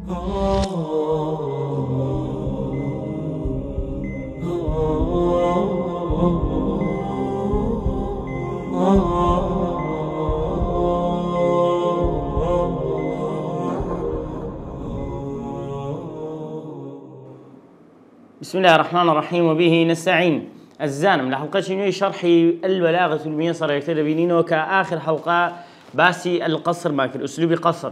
بسم الله الرحمن الرحيم وبه نستعين. الزانم لحلقة نوي شرح البلاغة الميسرة يكتب بينينه كآخر حلقة باسي القصر ماكل أسلوب قصر.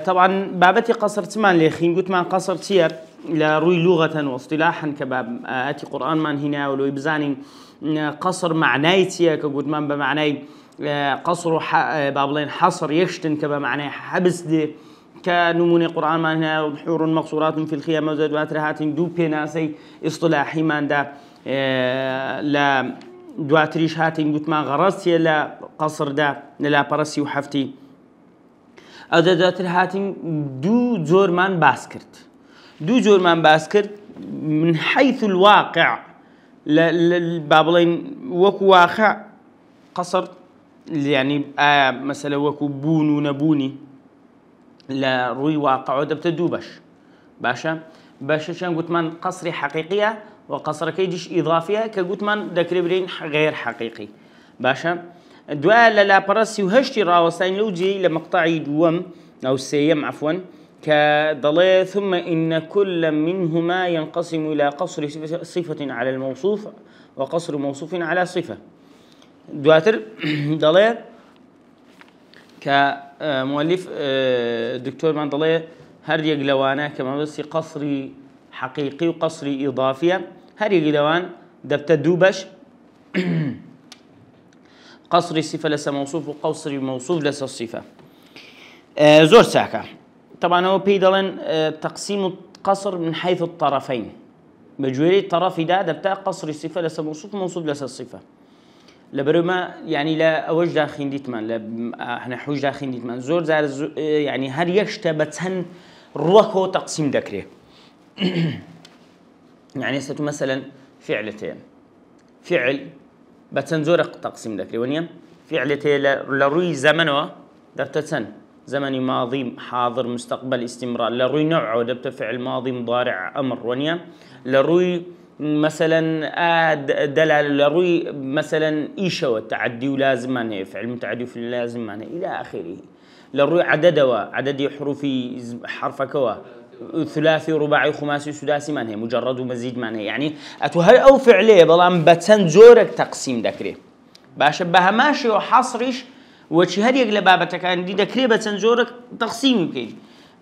طبعا بابتي قصر تمان ليخين قلت مان قصر تير لروي لغة واصطلاحا كباب آتي قرآن من هنا ولو يبزاني قصر معناي تير كقلت مان بمعناي قصر بابلين حصر يشتن كبمعناي حبس دي كنموني قرآن ما هنا حور مقصورات في الخيام وزادوات رهاتين دو بيناسي اصطلاحي من دا لا دواتريش هاتين قلت ما غرستي لا قصر دا لا برسي وحفتي او دواتر هاتين دو زور من باسكرت دو زور من باسكرت من حيث الواقع بابلين وكو واقع قصر يعني مثلا وكو بونو نبوني لا روي واقع ودبت دوبش باشا شان قلت من قصري حقيقية وقصر كيدش إضافية كقلت من دكريبرين غير حقيقي باشا دواء لا برسي وهشتي راوستين لو جي لمقطعي دوم أو السيم عفوا كضلي ثم إن كل منهما ينقسم إلى قصر صفة على الموصوف وقصر موصوف على صفة دواتر ضلي كمؤلف دكتور مندلي هر يقلوانا كما بس قصري حقيقي وقصري إضافية هر يقلوان دبت دوبش قصري صفة لسا موصوف وقصري موصوف لسا الصفة زور ساكا طبعا هو بيدلن تقسيم القصر من حيث الطرفين بجوري الطرف دا دبت قصري صفة لسا موصوف موصوف لسا الصفة لبرما يعني لا أوج داخل ديتمان لا إحنا حوج داخل ديتمان زور زار يعني هر يشتا بتهن روكو تقسيم ذكره يعني ستو مثلا فعلتين فعل بتهن زور تقسيم ذكره ونيا فعلتين لروي زمنه دبتتن زمني ماضي حاضر مستقبل استمرار لروي نوعه دبت فعل ماضي مضارع أمر ونيا لروي مثلا دلال لروي مثلا إيشة والتعدي ولازم معناه فعل متعدي في اللازم معناه إلى آخره لروي عدد حروف حرفك ثلاثي رباعي خماسي سداسي معناه مجرد ومزيد معناه يعني أتوهي أو فعليه بلان بتن زورك تقسيم ذكره باشبه ماشي وحصرش وشي هل يقلب بابتك عندي ذكره بتن زورك تقسيم يمكن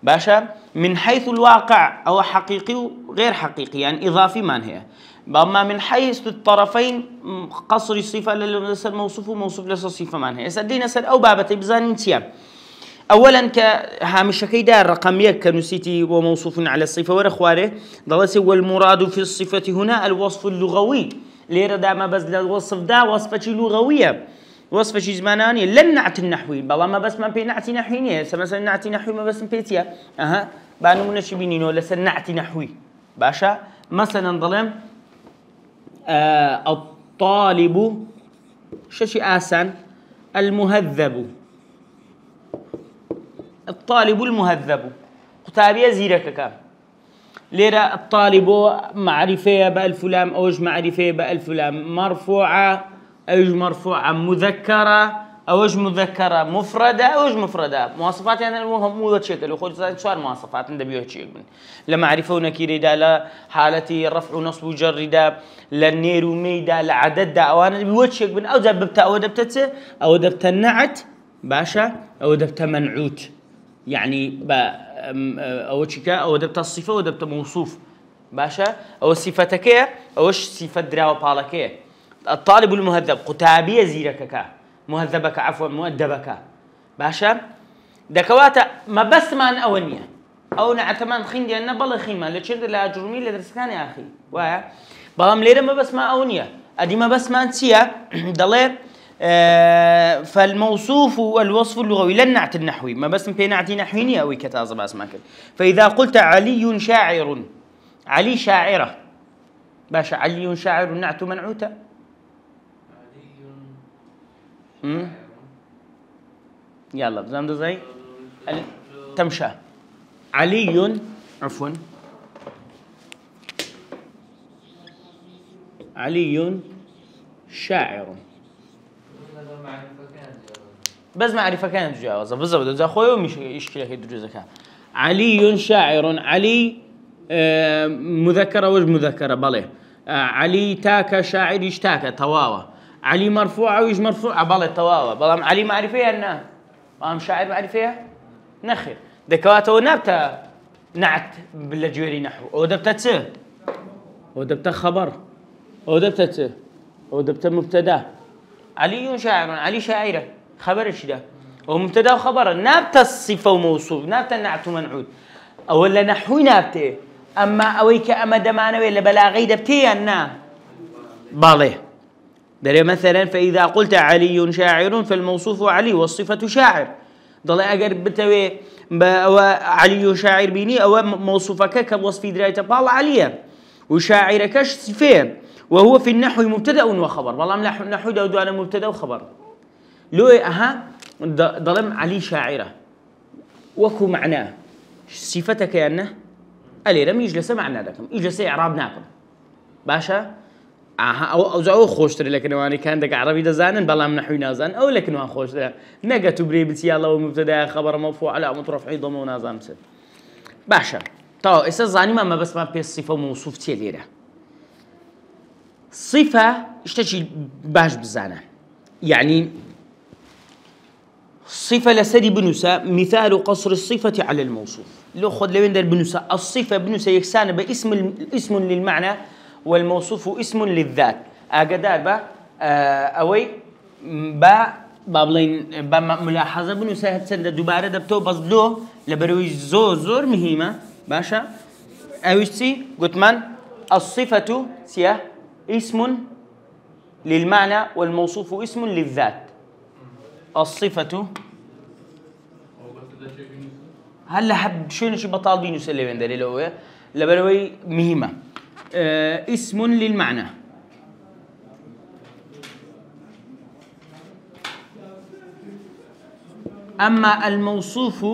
باشا من حيث الواقع أو حقيقي وغير حقيقي يعني إضافي ما هي أما من حيث الطرفين قصر الصفة للموصوف موصوف وموصوف لسه الصفة ما هي سدينا سد أو بابتي بزان انتيا أولا كهامش كيدا الرقم يك كنسيتي وموصوف على الصفة ورخواره ضلسي والمراد في الصفة هنا الوصف اللغوي ليرة دا ما بس الوصف دا وصفة لغوية وصفة شيء زماناني لن نعت النحوي بلا ما بس ما بين نعتي نحويني مثلا نعتي نحوي ما بس بيتيا بانو منش بينينو لسه نعتي نحوي باشا مثلا ظلم الطالب شيء آسان المهذب الطالب المهذب كتابية زيرك كام ليرة الطالب معرفة بألف لام أوج معرفة بألف لام مرفوعة أوج مرفوعة مذكرة أوج مذكرة مفردة أوج مفردة مواصفات يعني المهم مو شكل وخذ صار مواصفات عند بيوت شيء من لما عرفوا نكير دا لا حالتي رفع ونصب وجر دا للنير وميدا لعدد دا أوان بيوت شيء من أو دبت أو دبتت أو دبت النعت باشا أو دبت منعوت يعني أو شكا أو دبت الصفة أو دبت موصوف باشا أو صفتك أوش صفة دراو بالك الطالب المهذب قتابية زيرك مهذبك عفوا مؤدبك باشا دكواتا ما بس ما أونية أو نعتمد خيندي أنا بالله خيمة لتشرد لا جرمي لدرسكان يا أخي ويا بلام ليرة ما بس ما أونية أدي ما بس ما أنتيا ضلير فالموصوف والوصف اللغوي لن نعت النحوي ما بس بينعتي نحويني أو كتازة بس ما كده فإذا قلت علي شاعر علي شاعرة باشا علي شاعر نعت منعوتة يلا بزمد زي تمشى علي عفوا علي شاعر بس معرفة كانت تجاوز بالضبط إذا أخوي مش إشكالك يدرس ذكاء علي شاعر علي مذكرة وج مذكرة بله علي تاك شاعر يشتاك تواوا علي مرفوعة ويج مرفوعة بله تواوا بلام علي معرفة أنه بلام شاعر معرفة نخير دكواته نبتة نعت بالجويري نحو أو دبتة أو دبتة خبر أو دبتة أو دبتة مبتدأ علي شاعر علي شاعرة خبر إيش ده ومبتدأ وخبر نبتة الصفة وموصوف نبتة النعت ومنعود أولا نحو نبتة أما أويك أما دمانة ولا بلاغي دبتة أنا بالله دري مثلا فإذا قلت علي شاعر فالموصوف علي والصفة شاعر ضل أجر بتوي علي شاعر بيني أو موصوفك كوصف دراية بال عليا وشاعرك صفين وهو في النحو مبتدأ وخبر والله النحو ده أنا مبتدأ وخبر لو أها ضلم علي شاعرة وكو معناه صفتك يا أنه ألي لم يجلس معنا لكم يجلس إعرابناكم باشا أو زعو خوشتر لكن واني كان دك عربي دزانن بلا من نحوي نازن أو لكن وان خوشتر نجت بريبتي الله ومبتدأ خبر مرفوع على مطرف عيد ضم ونازن مسد باشا طاو إسا زاني ما بس ما بيس صفة موصوف تيليرة صفة اشتشي باش بزانه يعني صفة لسدي بنوسا مثال قصر الصفة على الموصوف لو خذ لوين در بنوسا الصفة بنوسا يكسان اسم للمعنى والموصوف اسم للذات أقدر با أوي بابلين ملاحظة بنوسا هتسند دوباره دبتو بزلو لبروي زور مهمة باشا أويشتي قلت من الصفة سيا اسم للمعنى والموصوف اسم للذات الصفة هلا حب شو بطال بينو سلي وين دليل هو لبروي مهمة اسم للمعنى أما الموصوف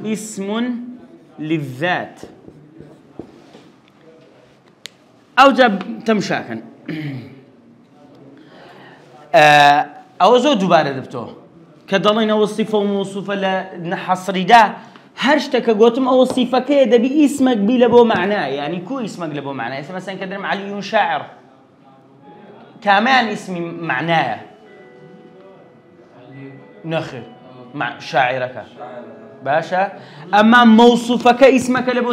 اسم للذات أوجب تمشاكا أو زود دوباره دبتو كدلنا والصفة وموصوفة لنحصر ده هرشتك قوتم أو الصفة كده باسمك بلبو معناه يعني كو اسمك لبو معناه اسم مثلا كدرم علي شاعر كمان اسمي معناه نخر مع شاعرك باشا أما موصوفك اسمك لبو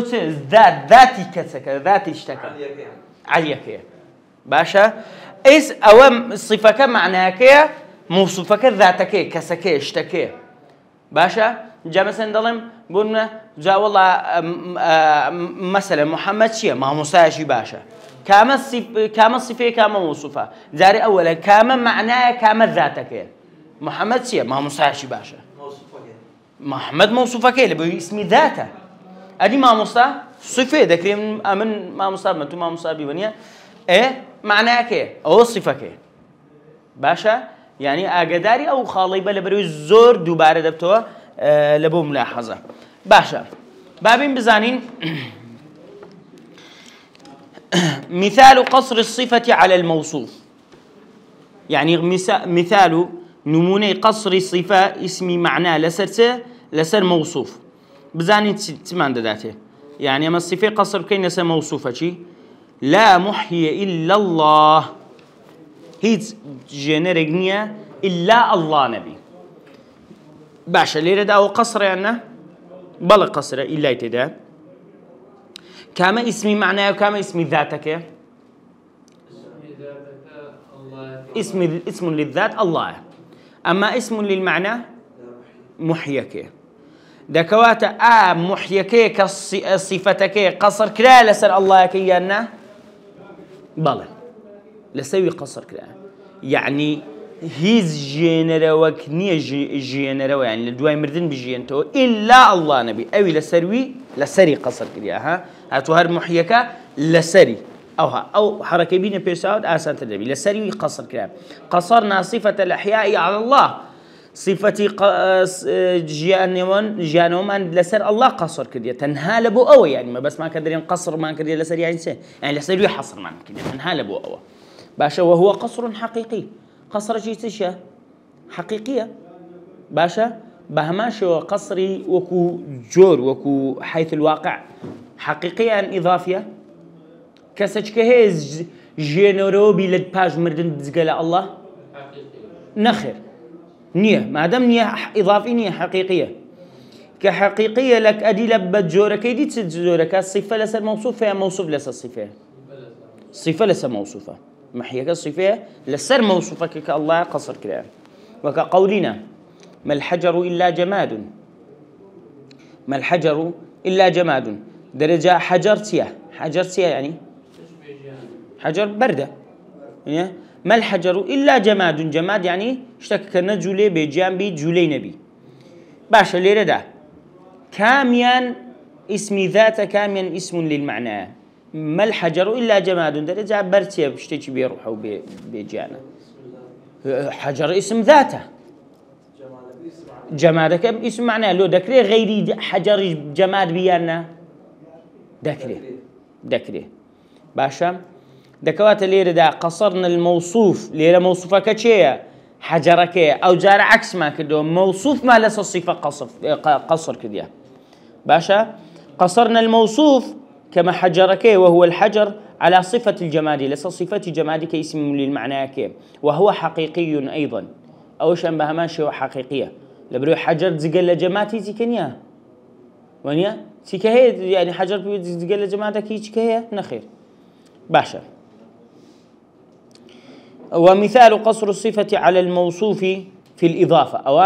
ذاتي كسك ذاتي اشتكى عليك باشا إيش أوام صفك معناك موصوفك ذاتك كسك اشتكى باشا جا مثلا دلهم قلنا جا والله مثلا محمد شيء ما موساشي باشا كام الصفة كام موصوفة داري أولا كام معناه كام ذاتك محمد شيء ما موساشي باشا محمد موصوفك اللي باسم ذاته أدي ما موسى صفة ذكرين أمن ما موسى ما تو ما موسى بيبنيه إيه معناك أو صفك باشا يعني أقداري أو خالي بل بروي زور دوباره دبتوه لبو ملاحظة باشا بابين بزانين مثال قصر الصفة على الموصوف يعني مثال نموني قصر الصفة اسمي معناه لسر موصوف بزانين تمان داته يعني أما الصفة قصر كين لسر موصوفة شي لا محيي إلا الله هيز جنرجنيا إلا الله نبي باشا ليرة دا أو قصر يعني بلا قصر إلا يتدا كما اسمي معناه وكما اسمي ذاتك اسم للذات الله أما اسم للمعنى محيك دكواتا محيك كصفتك قصر كلا لسر الله كيانا بلا لسوي قصر كلا يعني هيز جينرا وكنية جينرا يعني الدواي مردن بجينتو إلا الله نبي أوي لسري قصر كلا ها هاتوهر محيكا لسري أو حركة بين بيساود آسان تدبي لسري قصر كلا قصرنا صفة الأحياء على الله صفتي جيانومان لسر الله قصر كديه تنها لبو أو يعني ما بس ما كدرين قصر ما كدري لسر يعني سه يعني لسر يحصر ما كديه تنها لبو أو باشا وهو قصر حقيقي قصر جيتشة حقيقية باشا بهماش وقصري وكو جور وكو حيث الواقع حقيقيا إضافية كسج كهز جينوروبي للباج مردن دزقل الله نخر نية ما دام نية إضافية نية حقيقية كحقيقية لك أدي لبت جورك يدي تجورك الصفة لسه موصوفة موصوف لسه الصفة الصفة لسه موصوفة محيك الصفة لسه موصوفة كالله قصر كلام وكقولنا ما الحجر إلا جماد ما الحجر إلا جماد درجة حجرتيه يعني حجر بردة يعني ما الحجر إلا جماد جماد يعني اشتكنا جولي بجانبي جولي نبي باشا ليرة ده كاميان اسم ذات كاميان اسم للمعنى ما الحجر إلا جماد درجة برتيه بشتكي بيروحوا بجانا حجر اسم ذاته جمادك اسم معناه لو دكري غيري حجر جماد بيانا دكري باشا دكوات ليرة دا قصرنا الموصوف ليرة موصوفة كتشية حجرك أو جار عكس ما كدو موصوف ما لسه الصفة قصر كديه باشا قصرنا الموصوف كما حجرك وهو الحجر على صفة الجماد لسه صفة جمادك اسم للمعنى وهو حقيقي أيضا أو شان بهماشي وحقيقية لبرو حجر زقل جماتي تكنيا ونيا تكهي يعني حجر زقل جماتك تكهي نخير باشا ومثال قصر الصفة على الموصوف في الإضافة أو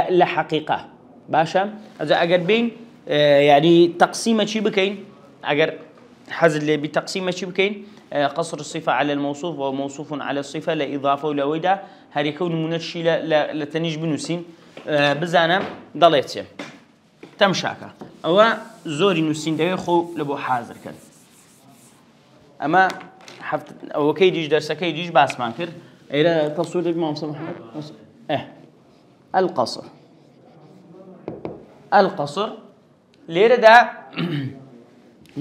لحقيقة باشا إذا أقر بين يعني تقسيمة شي بكين أقر حزل لي بتقسيمة شي بكين قصر الصفة على الموصوف وموصوف على الصفة لإضافة ولويدا هل يكون منشي لتنيج بنوسين بزانا ضليتي تمشاكا أو زوري نوسين ده خو لبو حاضر كان أما حفت أو كيديش درسه كيديش باس مانكر إذا تصوير الإمام محمد القصر ليرة دا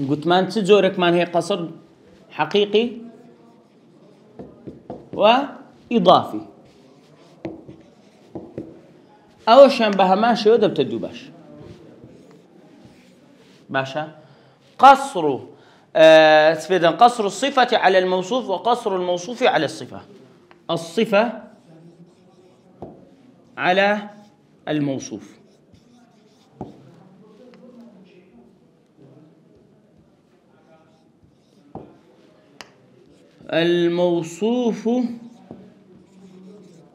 قلت ما أنت زورك مان هي قصر حقيقي وإضافي أو شان بها ماشي وده بتدو باشا قصر قصر الصفة على الموصوف وقصر الموصوف على الصفة الصفة على الموصوف الموصوف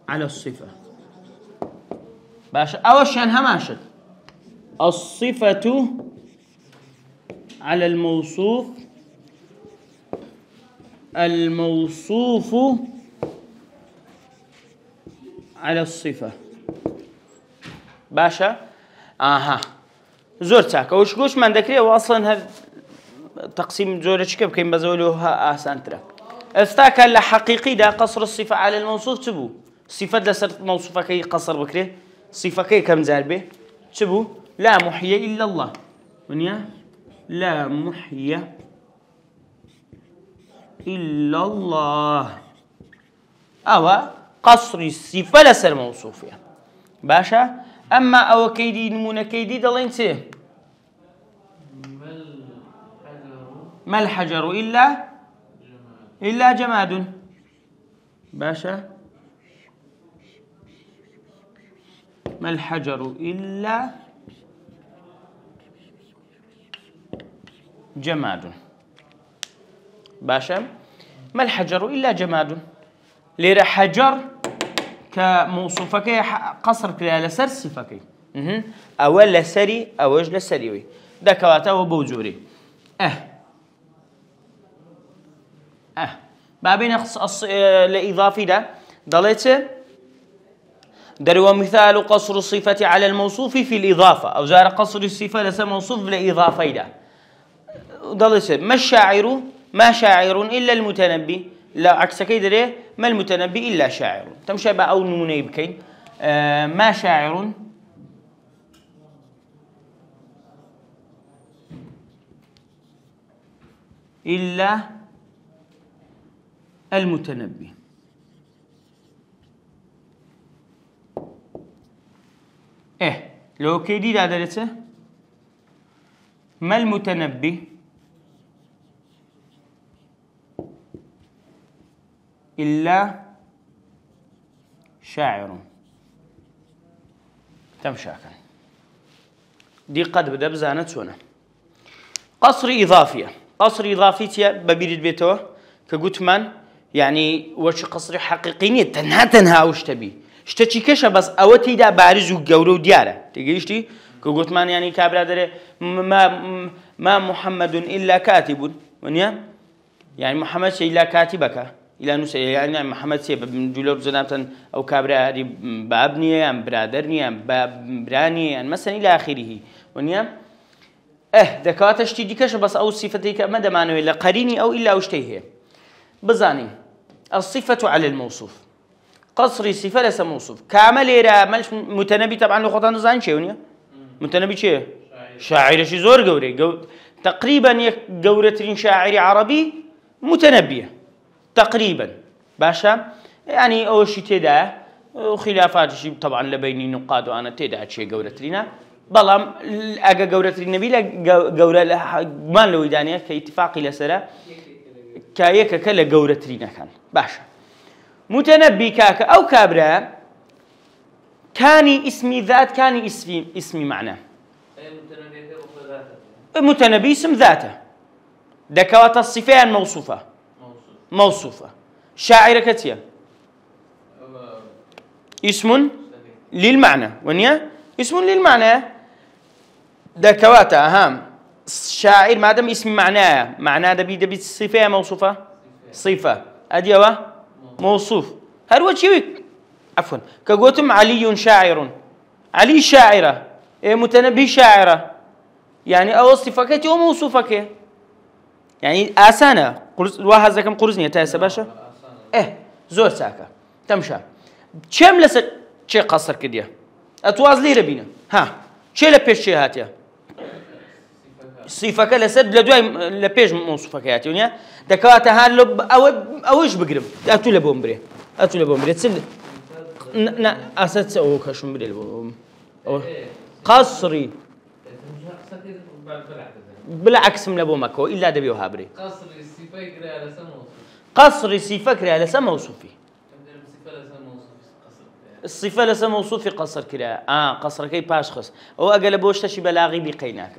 على الصفة باشا أول شيء هماشت الصفة على الموصوف على الصفة باشا زور تاكا وش من ذكريه واصلا هذا تقسيم زورش كيف كين بزولوها آسانترا استاكا لحقيقي دا قصر الصفة على الموصوف تبو صفة لسر موصوفة كي قصر بكري صفة كي كم زاربه تبو لا محيي إلا الله ونيا لا محيي إلا الله أو قصر الصفة لسر موصوفها باشا أما أو كيدي نمونا كيدي دلين سيه ما الحجر إلا جماد باشا ما الحجر إلا جماد باشا ما الحجر إلا جماد ليرى حجر كموصوفك قصر كلا لسر صفك أول لسري أوج لسريوي دكواتا وبوجوري بابين لإضافي ده ضليته دروا مثال قصر الصفة على الموصوف في الإضافة أو زار قصر الصفة لسر موصوف لإضافة ده ضليته ما شاعر إلا المتنبي لا عكس كيدري ما المتنبي إلا شاعر تمشي بقى أو نموني بكين ما شاعر إلا المتنبي. لو كيدي لا درسه ما المتنبي إلا شاعر. تم شاكا دي قد بدأ بزانت سنة. قصر إضافية. قصر إضافية ببيرد بيتوه كقلت من يعني وش قصر حقيقي تنها وش تبي اشتكي كشة بس أوتي دا بارز وجورو دياره تيجيشتي كقلت من يعني كابرادر ما محمد إلا كاتب ونيا يعني محمد شيء إلا كاتبك إلى نسي يعني محمد سيب من جلوب زنابتن أو كابرادر بابني أم برادرني أم براني يعني مثلا إلى آخره ونيا ذكاء تشتي كش بس أو صفتك ما دمانه إلا قريني أو إلا أشتيه بزاني الصفة على الموصوف. قصري صفة ليس موصوف كامل إيرا مالش متنبي طبعا لو خطان زين شيء متنبي شيء شاعر شي زور جوري تقريبا جورتين شاعر عربي متنبية تقريبا باشا يعني أول شيء تدا وخلافات شيء طبعا لبيني نقاد وأنا تدا شيء جورتلينا بلام أجا جورتلينا بيلا جورة ما لو يدانية كاتفاق لسرة كايك كلا جورتلينا كان باشا متنبي كاك أو كابرا كاني اسمي ذات كاني اسمي معنى متنبي اسم ذاته دكوات الصفات موصوفة شاعر كتيا اسم للمعنى ونيا اسم للمعنى دكوات أهم شاعر ما دام اسم معناه دبي الصفة موصوفة صفة أديوه موصوف هل شيء عفوا كقولتم علي شاعر علي شاعرة متنبي شاعرة يعني أو صفك أو موصوفك يعني آسانة الواحد زكم قرزني تاسع باشا زور ساكا تمشى كم لس شيء قصر كديه أتواز لي ربينا ها شيء لبيش شيء هاتيا صفك لسد لدواي لبيش موصوفك هاتي ونيا دكاتة هاللب أو إيش بقرب أتولى بومبري تسل أسد أو كشوم بدي البوم قصري بالعكس من أبو مكو إلا دبيو هابري قصري صفة على سما وصوفي الصفة لسه موصوفي قصر كده قصر كي باش خص أو أقل بوش تشي بلاغي بقيناك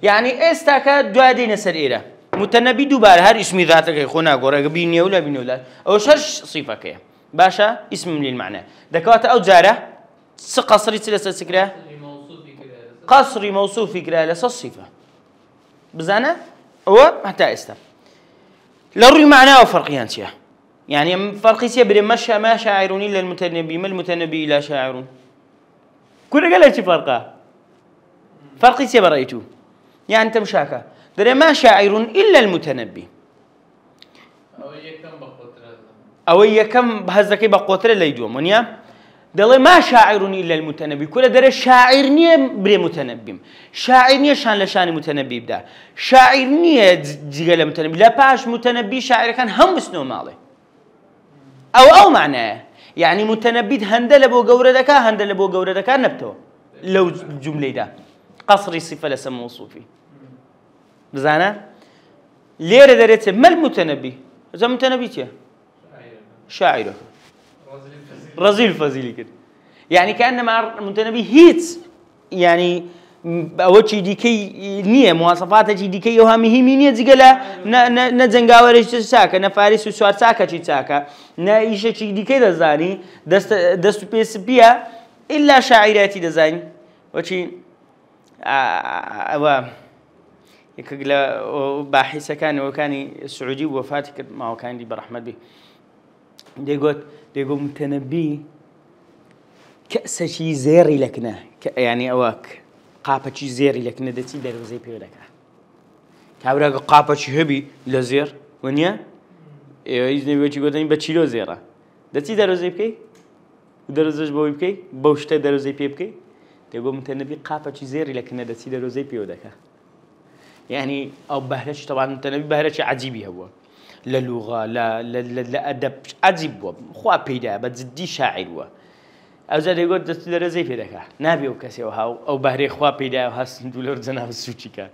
يعني استاكا دوادي نسر إيرا متنبي دوباره هر اسمي ذاتك خونا قرا بيني ولا أو شرش صفة كي باشا اسم للمعنى دكوات أو جارة قصري تلسة سكرة قصري موصوفي كده لسه الصفة بزانا هو حتى استا لروي معناه وفرقيان سيا يعني فرقي سيا بين ما شاعر إلا المتنبي ما المتنبي إلا شاعر كل قال شي فرقي سيا برأيتو يعني أنت مشاكا دري ما شاعر إلا المتنبي أو يكم بهزكي بقوتر اللي يدوم ونيا دلي ما شاعر إلا المتنبي كل دري شاعر نية بري متنبي شاعر نية شان لشان متنبي بدا شاعر نية جيل متنبي لا باش متنبي شاعر كان هم بسنو مالي أو معناه يعني متنبي هندل بو جورة دكا نبتو لو الجملة ده قصري صفة لسم موصوفي بزانا ليه دريت ما المتنبي إذا متنبي تيا شاعر رزيل فزيل كده يعني كأنما المتنبي هيت يعني أوتشي ديكي نية مواصفات ديكي يوهامي هي مينية زجلا نزنجاورش ساكا نفارس وسوار ساكا شيء ساكا نايشة شيء ديكي دزاني دست بيس بيا إلا شاعراتي دزاني وشي يكجلا باحث كان وكان السعودي وفاتك ما هو كان دي برحمة به ديقول متنبي كأس شيء زيري لكنا يعني أواك قابة شيء زيري لكنا دتي دارو زي بيودك كابرا قابة شيء هبي لزير ونيا إذا بيجي قدامي بتشيلو زيرة دتي دارو زي بكي ودەرەزەش بەوەی بکەی بەو شتە دەرەزەی پێ بکەی دەگۆ متەنەبی قاپەکی زێری لە کنە دەچی دەرۆزەی پێوە دەکا يعني أو بهرش طبعا متەنەبی بهرش عجيبي هو لا لغة لا أدب عجيب هو خوا بيدا بجدي شاعر هو أو زاد يقول دەرەزەی پێ دەکا نابێ و کەسێەوە هاو ئەو بەهرەی خوا پێدا هەست دولار جەناب سوچیکە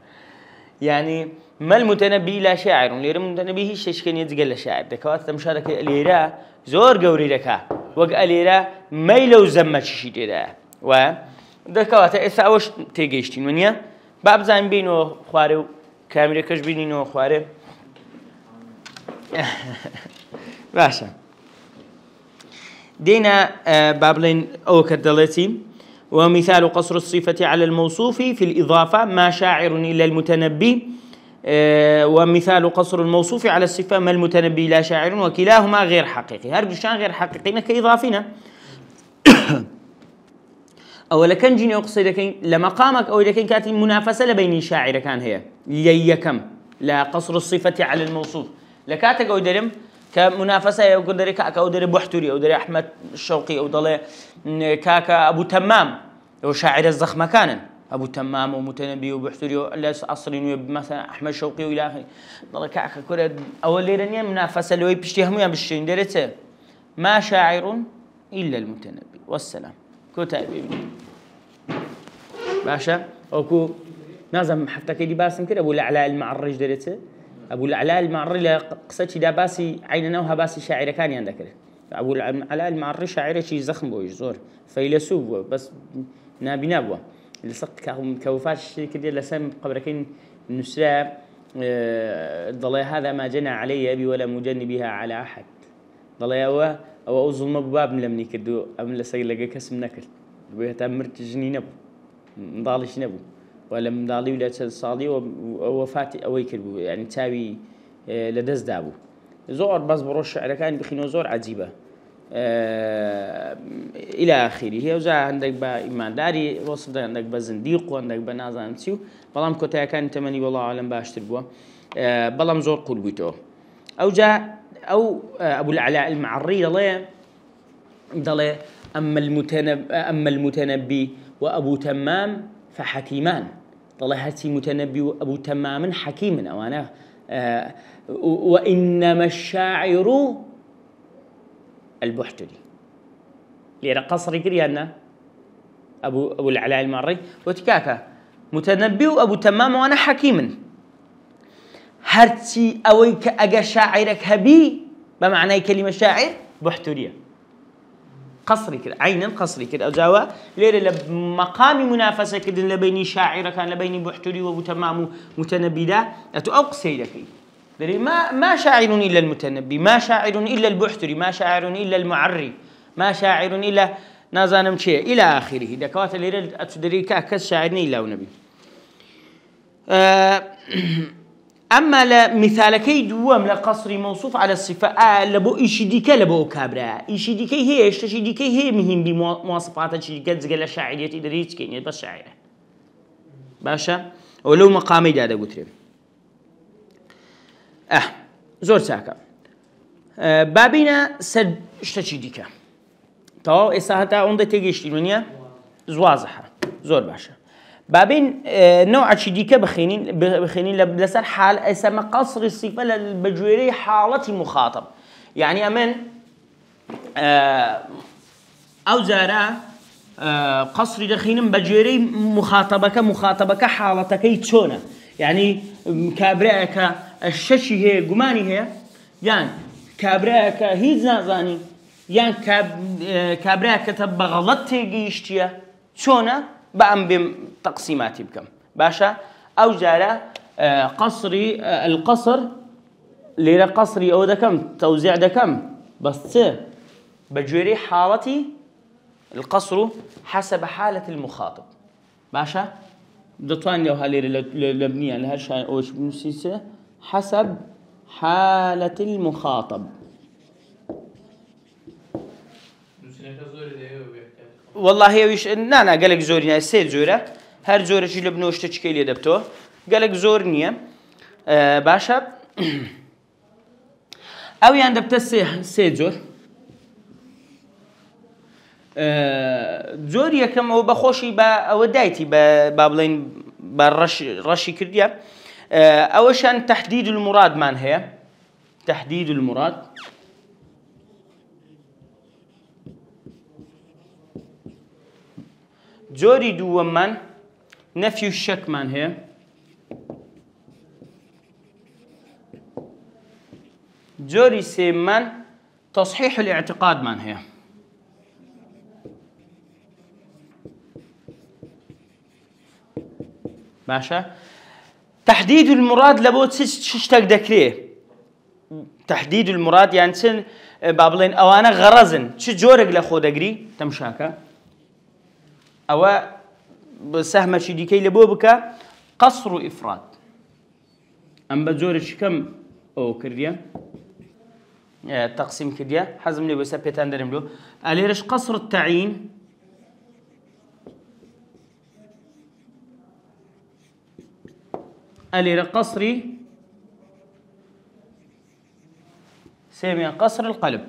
يعني ما المتنبي لا شاعر ليرة المتنبي هي شيء كان يتقال لشاعر دكوات مشاركة ليرة زور قوري لك وقع ليرة ما يلو زمت شيء ليرة و دكوات إثاوش تيجيشتين ونيا باب زين بينو خوارو كاميرا كش بينو خوارو باشا دينا بابلين أو كدلتي ومثال قصر الصفة على الموصوف في الإضافة ما شاعر إلا المتنبي ومثال قصر الموصوف على الصفة ما المتنبي لا شاعر وكلاهما غير حقيقي هربشان غير حقيقينا كإضافنا أولا كان جيني أقصد لمقامك أو إذا كانت المنافسة لبين شاعر كان هي ليكم لا قصر الصفة على الموصوف لكاتك أو درم كمنافسة أو قدر كاكا أو در بحتري أو در أحمد الشوقي أو ضل كاكا أبو تمام أو شاعر الزخم كان أبو تمام ومتنبي وبحتري ولا أصلي مثلا أحمد الشوقي وإلى آخره ضل كاكا كره أول ليرنيا منافسة لو يبشتهم يا بشين درته ما شاعر إلا المتنبي والسلام كتاب باشا أوكو نازم حتى كدي باسم كده أبو العلاء المعرج درته أبو العلاء المعري قصتي دا باسي عيننا وها باسي شاعر كان يندكر أبو العلاء المعري شاعر شيء زخم بوش زور فيلسوف بس نابي نابوا اللي صدق كوفاش كده لسام قبركين نسرة ضلي هذا ما جنى علي أبي ولا مجنبها على أحد ضلي أو أظلم بباب لمني كدو أم لسيل لقى كسم نكل بيهتمرت جني نبو مضالش نبو ولا مضالي ولا صادي ووفاتي أويكل يعني تاوي لدز دابو زور بس بروش شعر كان بخينو زور عجيبة إلى آخره هي وزا عندك با إيمان داري وصل عندك بزنديق وعندك بنازع نسيو بلام كتاع كان تمني والله أعلم باشتر بوا بلام زور قلبيته أو جاء أو أبو العلاء المعري ضلي أما المتنبي وأبو تمام فحكيمان ضلي هاتي متنبي وأبو تمام حكيم أو أنا وإنما الشاعر البحتري لأن قصري كريانا أبو العلاء المعري وتكاكا متنبي وأبو تمام وأنا حكيم هرتي أويك أجا شاعرك هبي بمعنى كلمة شاعر بحترية قصري كده عينا قصري كده أجاوا ليرة لمقام منافسة كده لبيني شاعر كان لبيني بحتري وأبو تمام متنبي ده أتوقسي لك ما شاعر إلا المتنبي ما شاعر إلا البحتري ما شاعر إلا المعري ما شاعر إلا نازانم شيء إلى آخره دكوات اللي أتدري كأكس شاعرني إلا ونبي أما لمثالكي دوام لقصر موصوف على الصفة لبو إيشيديكا لبو كابرا إيشيديكي هي إيشيديكي هي مهم بمواصفات إيشيديكا زقل الشاعرية إدريت كيني بس شاعرة باشا ولو مقامي دادا قتريم زور ساكا بابينا سد اشتشي ديكا تو إساهتا عند تيجيشتي منيا زوازحة زور باشا بابين نوع ديكا بخينين لسر حال اسم قصر الصفة للبجويري حالة مخاطب يعني أمن أو زارا قصر دخين بجويري مخاطبك حالتك يتشونا يعني كابراك الششي هي قماني هي يعني كابراك هي زنازاني يعني كابراك تبغى غلط تيجيشتيا شونا بأم بتقسيماتي بكم باشا أو جارة قصري القصر ليرة قصري أو دكم توزيع دكم بس بجوري حالتي القصر حسب حالة المخاطب باشا دطوان لو هاليرة لبنية لهالشان أوش بنسيسة حسب حالة المخاطب والله هي ويش نانا قالك زورني سيد زورة هر زورة شي لبنوش تشكيلي دبتو قالك زورني باشا أو يعني دبت سيد زور زۆر یەکەم ئەوە بەخۆشی بە ئەوە دایتی با بڵێن بە ڕەشی کردیە ئەوەشان تەحدید المورادمان هەیە تەحدید الموراد جۆری دووەممان نەفی و شەکمان هەیە جۆری سێممان تصحيح الاعتقادمان هەیە باشە تحديد المراد لەبۆ چ شتێک دەکرێت تحديد المراد یان چن با بڵێن ئەوانە غەرەزن چ جۆرێک لە خۆ دەگری تەمشاکە ئەوە سەهمەشی دیکەی لە بۆ بکە قەسر و ئیفراد ئەم بە جۆرێکی کەم ئەو کردیە تقسيم كديا حزم لي بس بيتان درملو عليرش قصر التعيين علير قصري سامي قصر القلب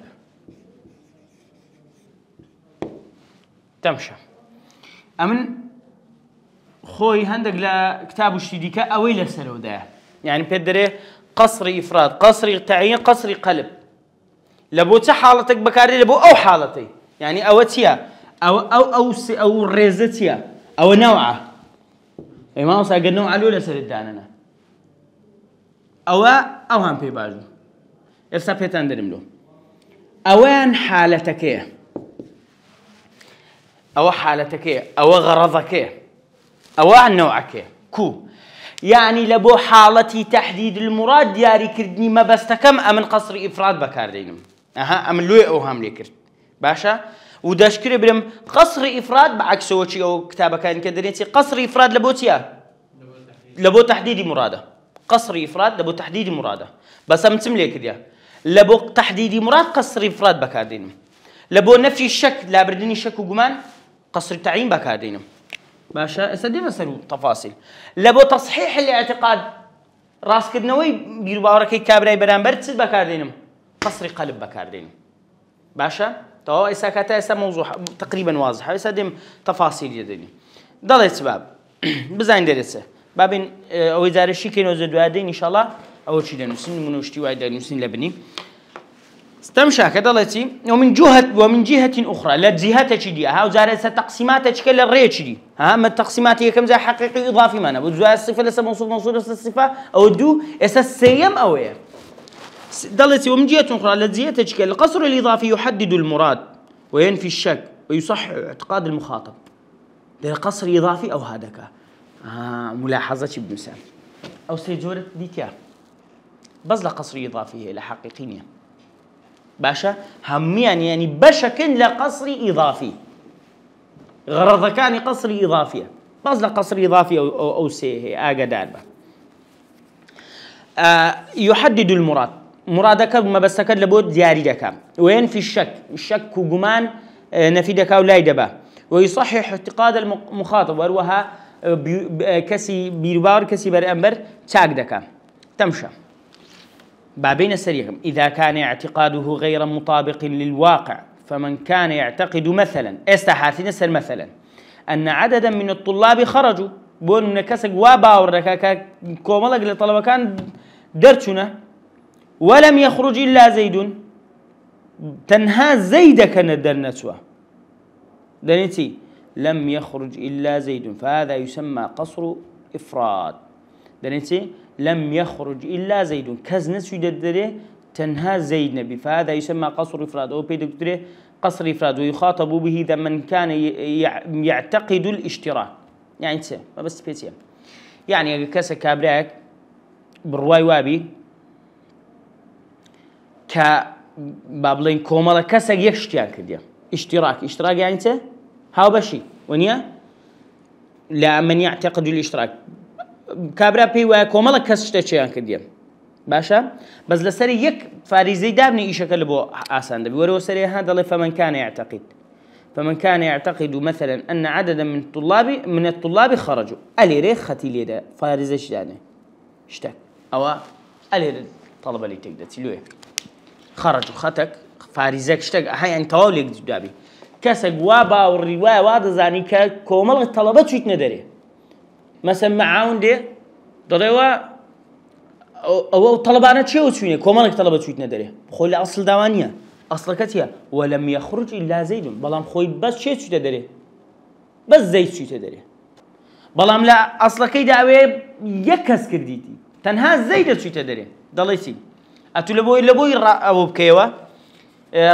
تمشى أمن خوي هندق لا كتاب الشديكة أويل سلودا يعني بيدري قصري إفراد قصري تعيين قصري قلب لبو چه حالتك بكاري لبو او حالتي يعني او تيا او ريزتيا او نوعه اي ما وصل قد نوع الاولى سرداننا او هم في باجو ارسا بيتان درملو اوان حالتك او حالتك او غرضك او نوعك كو يعني لبو حالتي تحديد المراد دياري كردني ما بستكم امن قصر افراد بكاردينم امن لوي اوهام لي كرد باشا وداشكري برم قصر افراد بعكس وشي او كتابه كان كدريتي قصر افراد لبوتيا لبو تحديد مراده قصر افراد لبو تحديد مراده بس امتم لي كديا لبو تحديد مراد قصر افراد بكاردينم لبو نفي الشك لا بردني شك وجمان قصر تعيين بكاردينم باشا اسدينا سلو تفاصيل لبو تصحيح الاعتقاد راس كدنوي بيرباوركي كابراي برامبر تسد بكاردينم قصري قلب بكاردينم باشا تو اساكاتا اسا موضوع تقريبا واضح اسدم تفاصيل يدني ضل سباب بزاين درسه بابين او اداره شي كينو زدوادين ان شاء الله اول شيء نسن منوشتي وايد نسن لبني استمشى كدلتي ومن جهة أخرى لا جهة تشدي ها وزارة تقسيمات تشكل الريت شدي ها ما التقسيمات هي كم زي حقيقي إضافي معنا وزارة الصفة لسه موصول الصفة أو دو أساس سيم أو إيه دلتي ومن جهة أخرى لا جهة تشكل القصر الإضافي يحدد المراد وينفي الشك ويصحح اعتقاد المخاطب ده قصر إضافي أو هذاك ملاحظة بمثال أو سيجورة ديتيا بس قصر إضافي إلى حقيقية باشا هميان يعني بشكل لقصر إضافي غرض كان قصر إضافية بس لقصر إضافي أو سيه أقدار يحدد المراد مرادك ما بسك لبود زياري دكا وين في الشك وجمان نفيدك أو لا يدبا ويصحح اعتقاد المخاطب وروها كسي بيربار كسي برأمبر تاك دكا تمشى بابين السريع إذا كان اعتقاده غير مطابق للواقع فمن كان يعتقد مثلا استحاثين سر مثلا أن عددا من الطلاب خرجوا بون من كسق وباورك كوملق لطلبة كان درتنا ولم يخرج إلا زيد تنهى زيد كان درنتوا دنيتي لم يخرج إلا زيد فهذا يسمى قصر إفراد دنيتي لم يخرج إلا زيد كزنس يددره تنهى زيد نبي فهذا يسمى قصر إفراد أو بيدكتره قصر إفراد ويخاطب به إذا من كان يعتقد الاشتراك يعني تسا ما بس بيتيا يعني كسا كابراك بالرواي وابي كبابلين كومالا كسا يشتيان كديا اشتراك يعني تسا هاو بشي ونيا لا من يعتقد الاشتراك كابرا بي وكومالا كسشتشيان كديم باشا بس لسري يك فاريزي دابني يشكل بو آسان دبي ورو سري هذا فمن كان يعتقد مثلا أن عددا من الطلاب خرجوا ألي ريخ ختي ليدا فاريزي شدانه اشتك أو ألي طلب اللي تقدر تلوه خرجوا خطك فاريزك اشتك هاي يعني تواوليك دابي کەسێک وا باوەڕی وایە وا دەزانی کە کۆمەڵی تەڵەبە چویتنە دەرێ مەسەن مەعاون دێ دەڵێەوە ئەوە تەڵەبانە چێوە چوینە کۆمەڵێک تەڵەبە چویتنە دەرێ خۆی لە ئەسڵ داوا نییە ئەسڵەکە چییە وەلەم یەخڕوج ئیلا زەیدون بەڵام خۆی بەس چێ چویتە دەرێ بەس زەید چویتە دەرێ بەڵام لە ئەسڵەکەی داوێ یەک کەس کردیتی تەنها زەیدە چویتە دەرێ دەڵێ چی ئەتو لە بۆی ئەوە بکەیەوە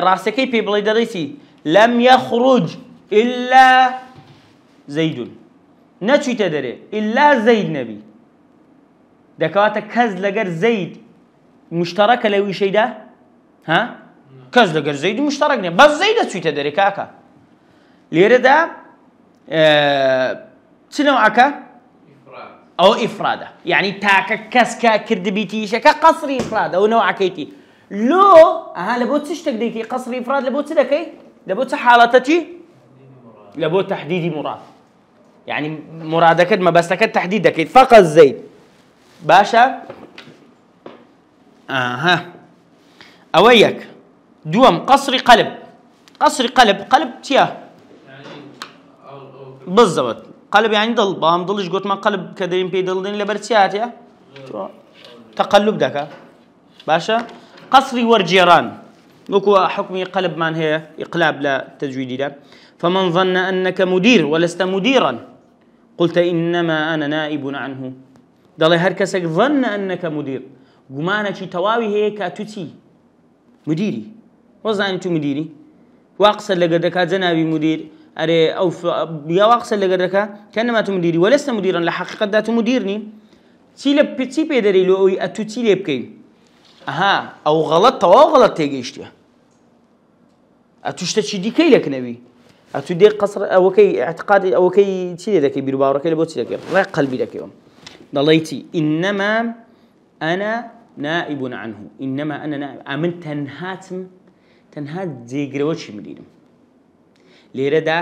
ڕاستەکەی پێ بڵێ دەڵێ چی لەم یەخڕوج ئیلا زەیدون نەچویتە دەرێ ئیلا زەید نەبی دەکەواتە کەس لەگەر زەید مشتەڕەکە لە ویشەیدا ها کەس لەگەر زەید مشتەڕەک نییە بەس زەیدە چویتە دەرێ کاکە لێرەدا چ نەوعەکە ئەو ئیفرادە یعنی تاکە کەس کە کردبیتی ئیشەکە قەسری ئیفرادە ئەو نەوعەکەیتی لۆ ئەها لە بۆ چ شتێک دەیکەی قەسری ئیفراد لە بۆ چ دەکەی لە بۆ چه حاڵەتە چی لە بۆ تەحدیدی مراد یعنی مرادەکەت مەبەستەکەت تەحدید دەکەیت فەقەت زەید باشە ئاها ئەوە یەک دووەم قەسری قەلب قەسری قەلب چییە بزەوت قەلب یعنی دڵ بەڵام دڵیش گوتمان قەلب کە دەرین پێی دڵدێن لەبەر چی هاتیە تەقەلب دەکا باشە قەسری وەرجێڕان وەکو حکمی قەلبمان هەیە ئیقلاب لە تەجویدیدا فمن ظن أنك مدير ولست مديرا قلت إنما أنا نائب عنه دەڵێ هەر کەسێک ظن أنك مدير گومانێکی تەواوی هەیە کە تو چی مدیری وەزانی تو مدیری وا قسە لەگەر دەکات جەنابی مدیر ئەرێ ئەو یا وا قسە لەگەر دەکات کەنەما تو مدیری وەلەستە مدیرا لە حەقیقەتدا تو مدیرنی چی پێ دەری لۆ ئەوی ئەتو چی لێ بکەین ئەها ئەو غەڵەت تەواو غەڵەت تێگەیشتە ئەتو شتێکی دیکەی لەکنەوی ئەتو دێ قەسر ئەوەکەی اعتقادی ئەوەکەی چی لێ دەکەی بیر و باوەڕەکەی لە بۆ چی دەکەی ڕێک قەلبی دەکەیەوە دەڵێیتی ئینەما ئەنا نائب عنه إنما أنا نائب أمن تنها جێگرەوە چی مدیرم لێرەدا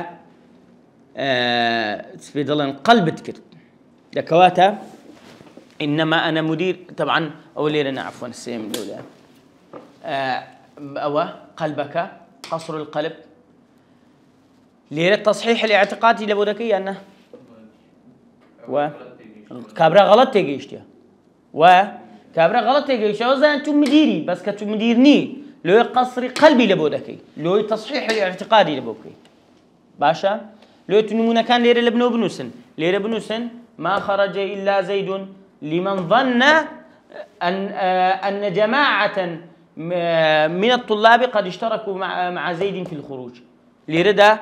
سپێ دەڵێن قەلبت کرد دەکەواتە إنما أنا مدير طبعا أو ليرنا عفوا السيم الأولى أو قلبك قصر القلب ليرة تصحيح الاعتقادي لبودكية أنه و كابرا غلط تيجيشتيا و كابرا غلط تيجيشتيا وزن أنتم مديري بس كنتم مديرني لو قصر قلبي لبودكي لو تصحيح الاعتقادي لبوكي باشا لو تنمونا كان ليرة لبنو بنوسن ليرة بنوسن ما خرج إلا زيد لمن ظن أن جماعة من الطلاب قد اشتركوا مع زيد في الخروج ليردا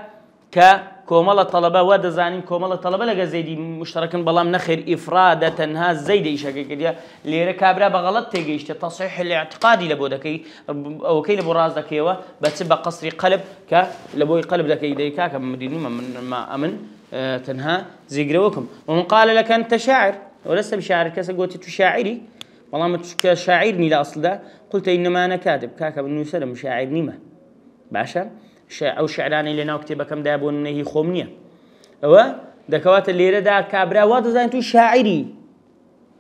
ككومل الطلبة ودزانين كومل الطلبة لقى زيد مشترك بلام نخر إفرادة تنها زيد إيشاكي كديا ليرا كابرا بغلط تيجيش تصحيح الاعتقادي لبودكي أو كي لبو راز دكيوا بتسبق قصري قلب لبوي قلب دكي ديكا كمديني ما أمن تنها زيقروكم ومن قال لك أنت شاعر ولست بشاعر كاسا قلت شاعري والله ما شاعرني لا أصل ده قلت إنما أنا كاتب كاكا بن سلم شاعرني ما باشا أو شعراني لنا وكتب كم دابون إنه خومنية أو دكوات الليرة دا كابرا واضح أنتو شاعري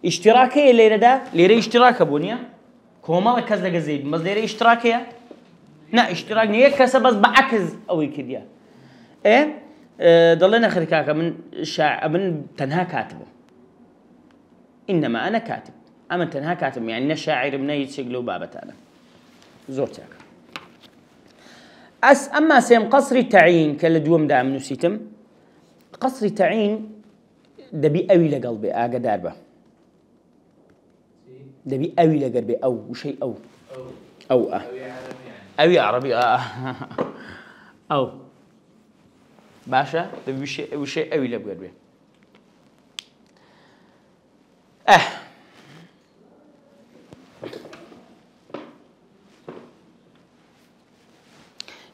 اشتراكي الليرة دا ليرة اشتراك بونيا كومال كذا جزيد بس ليرة اشتراكية لا اشتراك نية كسب بس بعكس أوي كديا إيه ضلنا آخر كاكا من تنها كاتبه إنما أنا كاتب أما تنها كاتب يعني نشاعر من يتشغلوا بابتانا زورتك أما سيم قصر التعيين كلا دوم دام نسيتم قصر التعيين دبي أوي لقلبي داربه دبي أوي لقلبي أو وشيء أو أوي عربي أو باشا دبي وشيء أوي لقلبي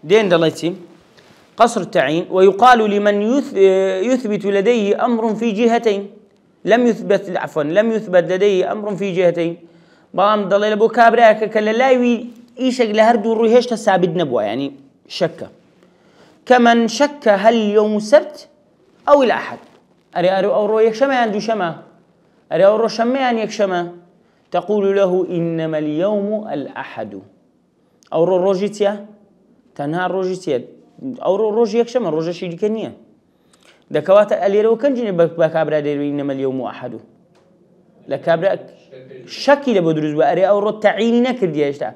دين دلتي قصر التعيين ويقال لمن يثبت لديه أمر في جهتين لم يثبت لديه أمر في جهتين بام دليل أبو كابراك كلا لا يشك لهردو رويهش تسابد نبوة يعني شك كمن شك هل يوم السبت أو الأحد أري أو رويك شما عنده شما أري أو رو شما يعني يكشما تقول له إنما اليوم الأحد أو رو روجيتيا تنها روجيتيا أو روج يكشم روج شيء كنية دكوات اللي وكان جيني بكابرا ديري إنما اليوم أحده لكابرا شكل بدرز وأري أو رد تعيني نكر يشتا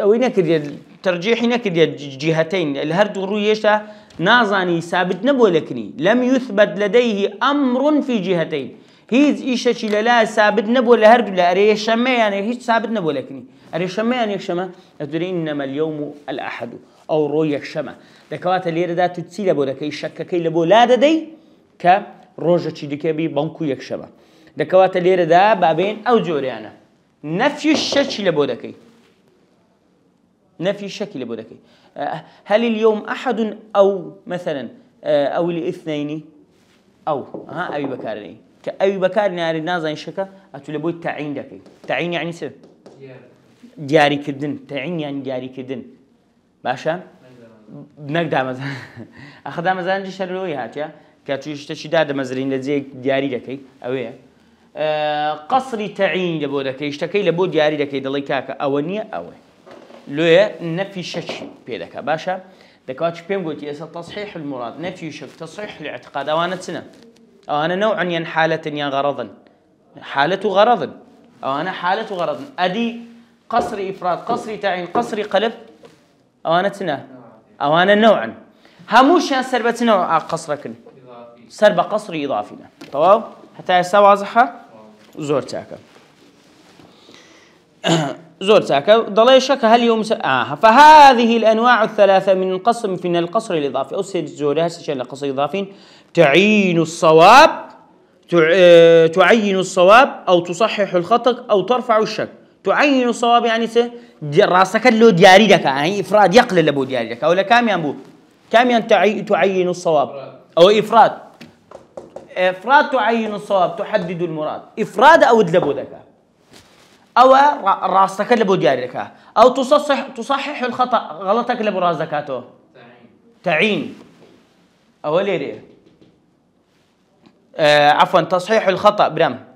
أو نكر ترجيحي نكر جهتين الهرد والرؤية نازاني ثابت نبولكني لم يثبت لديه أمر في جهتين هيز إيش شيء لا ثابت نبول هرد لا أري شمع يعني هيش ثابت نبولكني أري شمع يعني يكشمه أدري إنما اليوم الأحد أو روي يكشمه دكوات اللي ردا تتسيل بودك يشك كي لبولاد دي كروجة شيء دكبي بنكو يكشمه دكوات اللي ردا بابين أو جوري أنا نفي الشك لبودك نفي الشك لبودك هل اليوم أحد أو مثلا أو الاثنين أو ها أبي بكارني كأبي بكارني على نازن شكا أتولبوي تعين دكي تعين يعني سر جاري كدن تعين يعني جاري كدن باشا نقدر مثلا أخذها مثلا جي شروي هاتيا كاتوش تشداد مثلا لزي جاري دكي أويه قصري تعين لبودك يشتكي لبود جاري دكي دلي كاكا أونية أوه لويا نفي شك بيدك باشا دكاتش بيم قلت يسأل تصحيح المراد نفي شك تصحيح الاعتقاد أو أنا سنة أو أنا نوعا ين حالة ين غرضا حالة غرض أو أنا حالة غرض أدي قصري إفراد قصري تعين قصري قلب أو أنا سنة أو أنا نوعا هموش يا سربة نوع قصرك سربة قصري إضافينا طوال حتى يسا واضحة زور تاكا زور تاكا ضلي شك هل يوم فهذه الأنواع الثلاثة من القسم في القصر الإضافي أو سيد زورها سيشان القصر الإضافي تعين الصواب تعين الصواب أو تصحح الخطأ أو ترفع الشك تعين الصواب يعني راسك له دياري دك يعني إفراد يقل لبو دياري دك أو كام ينبو كام تعين الصواب أو إفراد تعين الصواب تحدد المراد إفراد أو دلبو دك أو راسك لبو دياري دك أو تصحح الخطأ غلطك لبو راس زكاته تعين أو ليه عفوا تصحيح الخطأ برام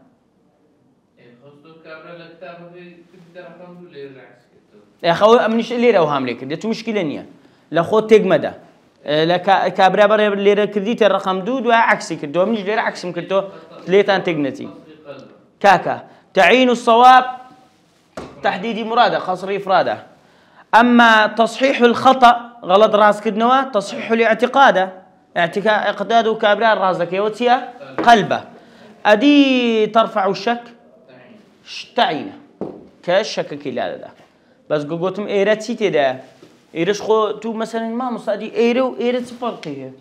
يا أخوي منش ليرة وهام ليك ده مشكلة نية لخو تجمده لكابرا برا ليرة كذيت الرقم دود وعكسي كده منش ليرة عكس ممكن ليتان تجنتي كاكا تعين الصواب تحديد مراده قصر إفراده أما تصحيح الخطأ غلط راس كدنوا تصحيح الاعتقاده اعتقاده كابرا راسك يوتيا قلبه أدي ترفع الشك تعينه كالشك كلا ده بس قلتم إيرات سيتي ده إيرش خو تو مثلا ما مصادي إيرو إيرت فرقيه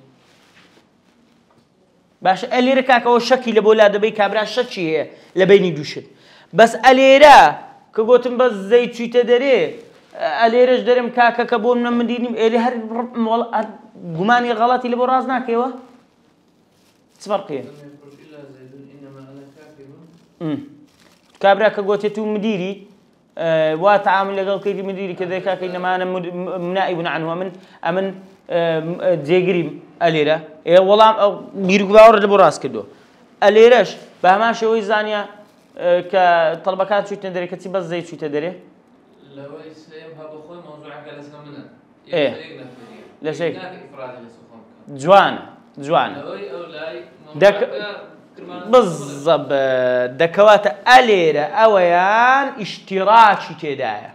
باش أليركاك أو شكل لبولاد بي كابرا شتشي هي لبيني دوشت بس أليرا كقولتم بس زي تشي تدري أليرش درم كاكا كبون من مديني إلي هر جماني غلطي لبو رازناك يوا تفرقيه كابرا كقولت تو مديري وتعامل لقال كيدي مديري كذا كاك إنما أنا منائب عنه أمن زيجريم أليرا إيه والله بيرجع باور لبراس كده أليرش بهما شوي زانية كطلبات شو تدري كتير بس زي شو تدري لو إسلام هبخوي موضوع كلا سلامنا إيه لا شيء جوانا دك بالضبط دكوات أليرا أويان اشتراكي تدايا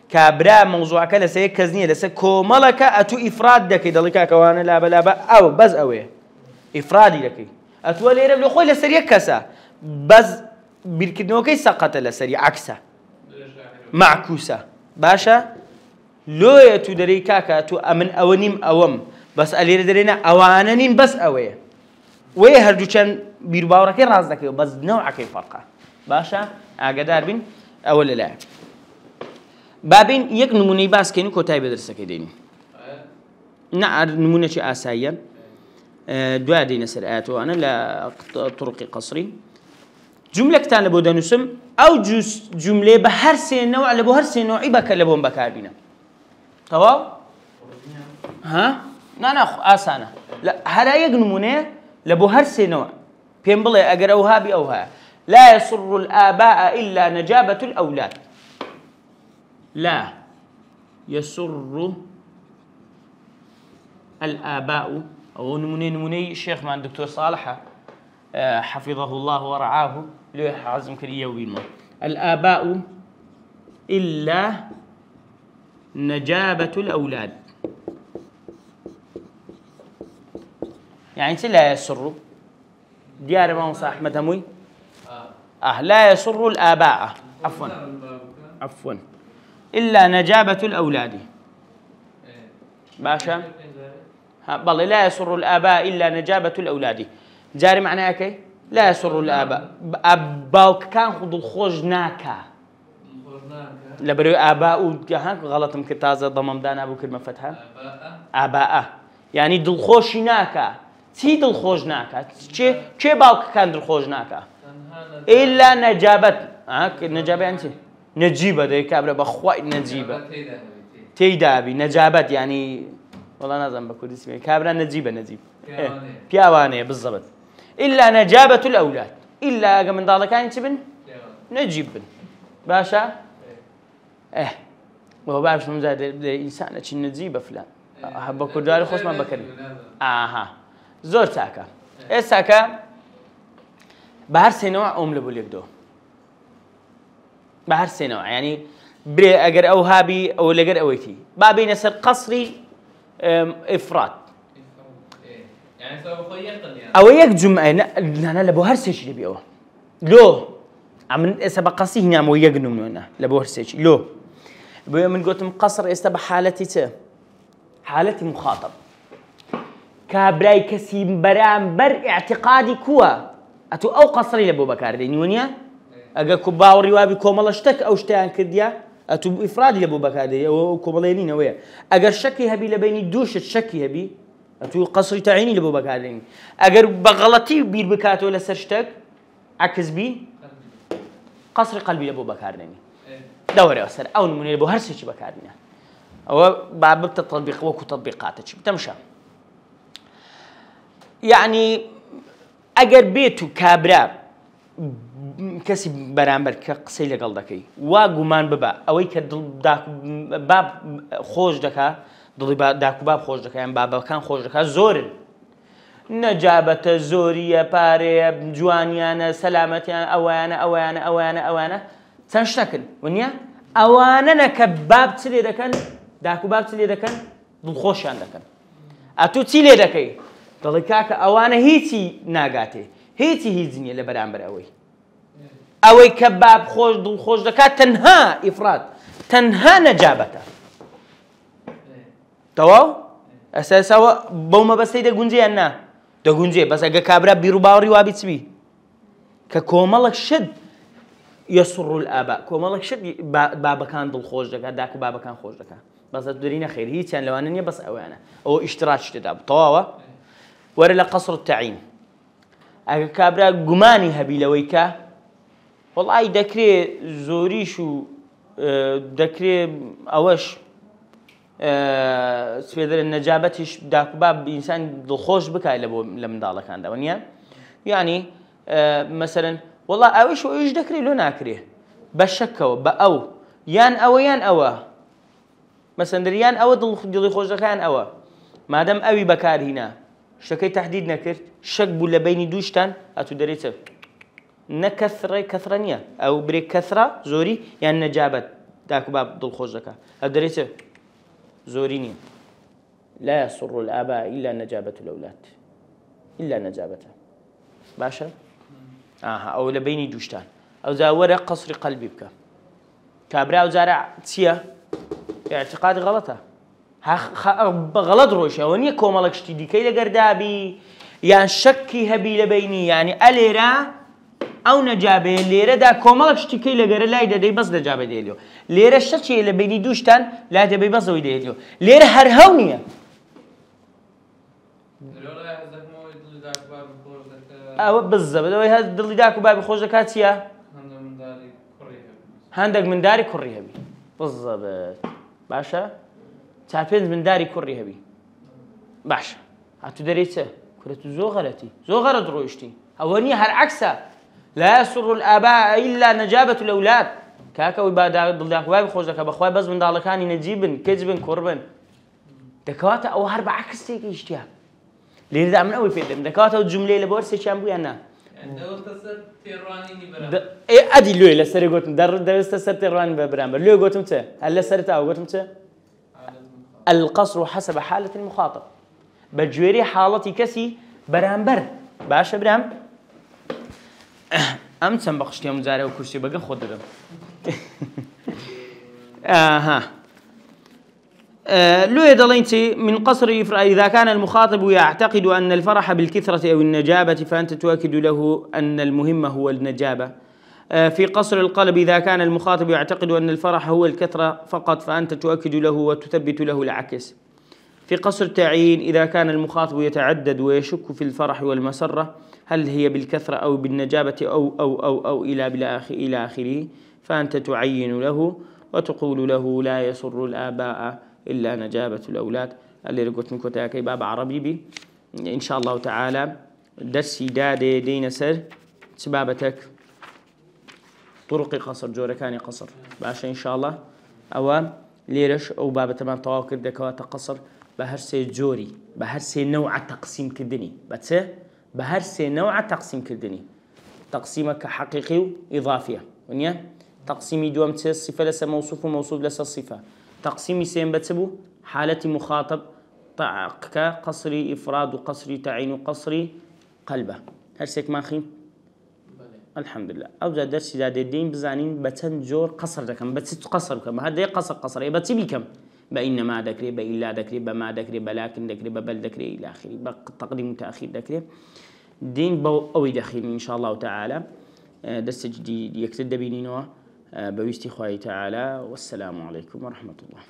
كابرا موضوع كلا سيك كزنية لسه كوملك أتو إفراد دك دلك كوانا لا بلا أو بز أويه إفرادي لك أتو أليرا بلخوي لسريع كسا بز بالكدنوكي سقط لسريع عكسه معكوسة باشا لو يتو دريكاك أتو أمن أونيم أوم بس أليرا درينا أوانين بس أويه ويهرجو كان بيرباورك راز ذكي بس نوعك فرقه باشا اقدر بين اول لا بابين يك نموني باس كينو كوتاي بدرسك ديني نعم نمونه شي اسايا دوا دينا سرعات وانا لا طرق قصري جمله كتان لبو دنسم او جمله بهر سي نوع لبو هر سي نوع يبك لبو بكابينا تمام ها انا اسانا لا هلا يك نمونه لبو هرسي نوع بينبلي أقرأوها بأوها لا يسر الآباء إلا نجابة الأولاد لا يسر الآباء أو نموني الشيخ مع الدكتور صالح حفظه الله ورعاه له عزم كريه وبينه الآباء إلا نجابة الأولاد يعني لا يسر ديار ما صح أحمد هموي لا يسر الآباء عفوا إلا نجابة الأولاد باشا بالله لا يسر الآباء إلا نجابة الأولاد جاري معناها كي لا يسر الآباء أباوك كان خذ الخوج ناكا لبرو آباء غلط ممكن تازة ضمم دانا أبو كلمة فتحة آباء يعني دل خوش ناكا تي دل خوج ناكا كي باوك كان دل خوج ناكا إلا نجابة نجابة أنت نجيبة ده كابرة بخوي نجيبة تيدابي نجابة يعني والله نازم بكل اسمه كابرة نجيبة بياوانية بالضبط إلا نجابة الأولاد إلا من ضالة كان تبن نجيبن باشا وهو بعرف شو مزاد الإنسان شيء نجيبة فلان أحب أقول داري خوش ما بكري زور ساكا ساكا بهر سنوع لبول يبدو بهر سنوع يعني بري أجر أو هابي أو لجر أويتي بابي نصير قصري إفراط يعني سوف يقل يعني أو يك جمعة لا لبو هر شيء اللي بيوه لو عم سبق قصي هنا مو يجنو منه لبو هر شيء لو بيو من قلت مقصر استبع حالتي مخاطب كابراي كسيم برامبر اعتقادي كوا أتو أو قصري لبو بكار ديني ونيا أجا كوباوري وابي كومال اشتك أو اشتان كديا أتو إفرادي لبو بكار دي أو كوماليني ويا أجا شكي هبي لبيني دوش شكي هبي أتو قصري تعيني لبو بكار ديني أجر بغلطي بير بكاتو ولا سرشتك عكس بي قصري قلبي لبو بكار ديني دوري أسر أو نموني لبو هرسي بكار ديني أو بعببت التطبيق وكو تطبيقاتك بتمشى يعني أجر بيتو كابرا كسي برامبر كقصي لقل دكي واقومان ببا أويك داك باب خوش دكا ضلي داك باب خوش دكا يعني باب كان خوش دكا زور نجابة زورية باري جوانيانا سلامتيانا أوانا تنشتكن ونيا أوانا نكباب تلي دكن داكو باب تلي دكن ضل خوشان دكن أتو تلي دكي ضلي كاكا أوانا هيتي ناقاتي هيتي زنية لبرامبر أوي كباب خوش دل خوش دكات تنها إفراد تنها نجابته توا أساسا بوما بس تيدا جونجي أنا دا جونجي بس أجا كابرا بيروباوري وابي تبي ككومالك شد يسر الآباء كومالك شد بابا كان دل خوش دكات داك بابا كان خوش دكات بس تدرينا خير هي كان لو أنني بس أنا أو اشتراك شداب توا ولا قصر التعيين أجا كابرا جماني هبي لويكا والله دكري زوريشو دكري أوش سفيدر النجابتش داك باب إنسان دخوش بكاي لمن دالك كان دونيا يعني مثلا والله أوش وإيش دكري لو ناكريه بشكوا بأو يان أو مثلا دريان أو دل خوش دكان أو ما دام أوي بكار هنا شكي تحديد نكرت شك بولا بيني دوشتان أتو دريته كثرانية أو بريك كثرة زوري يعني نجابت داك باب دل خوش دكا أدريته زوريني لا يسر الآباء إلا نجابة الأولاد إلا نجابته باشا أو لبيني دوشتان أو زاورة قصر قلبي بك كابرا أو زارع تسيا اعتقاد غلطة غلط روشة ونيا كومالك شتيدي كي لقردابي يعني شكي هبي لبيني يعني أليرا أو نجابة ليرة دا كومالك شتكي لغيره لا يدي بس نجابة ديليو ليرة الشتي اللي بيني دوشتان لا يدي بس ويديليو ليرة هرهونية أو بالضبط أو هذا دلي داكو بابي خوش دكاتيا هندق من داري كريها بي بالضبط باشا تعرفين من داري كريها بي باشا هاتو دريته كرتو زو غلط روشتي أولني هر عكسه لا يسر الآباء إلا نجابة الأولاد كاكا ويبا ضل داك بابي خوش دكا بخواي بس من دالكاني نجيبن كذبن كربن دكاتة أو هرب عكس تيجي اشتيا ليه ده من أول فيلم دكاتة والجملة اللي بورس شامبو أنا يعني دور تصير تيراني برا إيه أدي ليه لسه قلتم در تصير تيراني برامبر ليه قلتم ته هل لسه أو قلتم ته القصر حسب حالة المخاطب بجوري حالتي كسي برامبر باش برام أمتن بخشتي مزارع وكرسي بقى خد ده لو يدلينتي من قصر إذا كان المخاطب يعتقد أن الفرح بالكثرة أو النجابة فأنت تؤكد له أن المهم هو النجابة. في قصر القلب إذا كان المخاطب يعتقد أن الفرح هو الكثرة فقط فأنت تؤكد له وتثبت له العكس. في قصر التعيين إذا كان المخاطب يتعدد ويشك في الفرح والمسرة هل هي بالكثرة أو بالنجابة أو إلى آخره فأنت تعين له وتقول له لا يسر الآباء إلا نجابة الأولاد. اللي رقت من كتاكي باب عربي بي إن شاء الله تعالى درسي دادي دين سر سبابتك طرق قصر جوركاني قصر باشا إن شاء الله أو ليرش أو باب تمام طواقر دكوات قصر بهرسي جوري بهرسي نوع تقسيم كدني بس بهرسي نوع تقسيم كدني تقسيمك حقيقي وإضافية ونيا تقسيمي دوام صفة لسه موصوف وموصوف لسه الصفة تقسيمي سين بتسبو حالة مخاطب قصري إفراد وقصري تعين وقصري قلبه هرسيك ماخي الحمد لله أو درس زاد الدين بزانين بتنجور قصر دكم بتست قصر كم هذا قصر إيه بتسبي كم بإنما ذكري بإلا ذكري بما ذكري بلكن ذكري ببل ذكري إلى آخره بتقديم وتأخير ذكري دين بو أو دخيل إن شاء الله تعالى درس جديد يكتد بيننا بويستي خوي تعالى والسلام عليكم ورحمة الله